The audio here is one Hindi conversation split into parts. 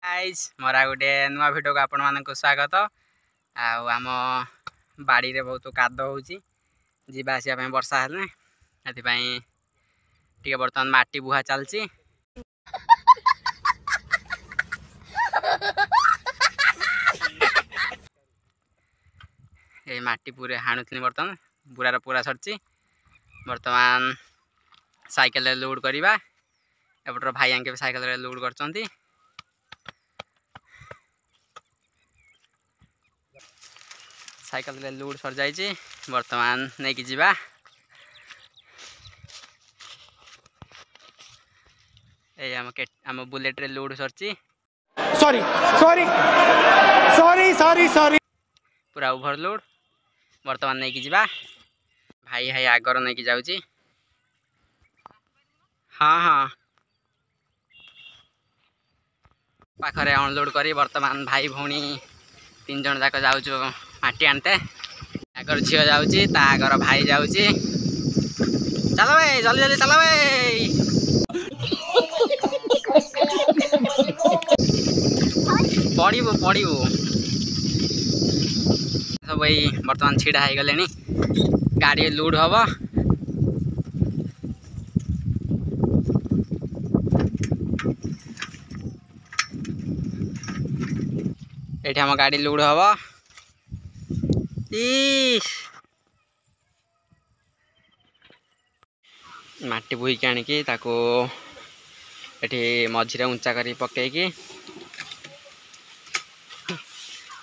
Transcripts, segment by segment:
गाइज मोरा गोटे नुआ भिडियो को आपण मानक स्वागत। आम बाड़ी रे बहुत काद होची जीवा आसिया वर्षा हेले टी बर्तमान माटी बुहा चलची। ये माटी पूरे हाणुथली बर्तमान बुरार पूरा सरची। बर्तमान साइकेल रे लोड करिबा एपटर भाई आंके साइकेल रे लोड करचंती। साइकेल रे लोड सर जाइए बर्तमान नहीं कि जीवा। आम बुलेट रे लोड सरची। Sorry sorry sorry sorry sorry पूरा ओवरलोड बर्तमान नहीं कि जीवा। भाई हाई आगर नहीं कि जाउची। हाँ हाँ पाखरे अनलोड करी बर्तमान भाई भौणी 3 जन जाक जाऊचु माटी आनते। आगर झील जाउची ता आगर भाई जाउची। चलो भाई जल्दी जल्दी चलो भाई। पड़ू पड़ू सब भाई बर्तमान छिड़ा हो गले गाड़ी लोड हम। ये आम गाड़ी लोड हम। माटी बोईकी आणिकी एठी मझीरे उंचा करी पकईकी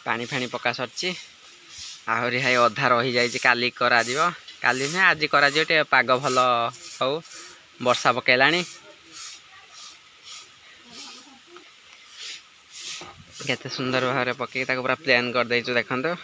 पानी फाणी पका सरची। आहरी हाई अधा रही जाइए काली करा दियो। काली ना आज करा दियो टे पाग भल हो वर्षा पकेलानी। केते सुंदर भाव पकई पूरा प्लान कर देइछु देखंतो।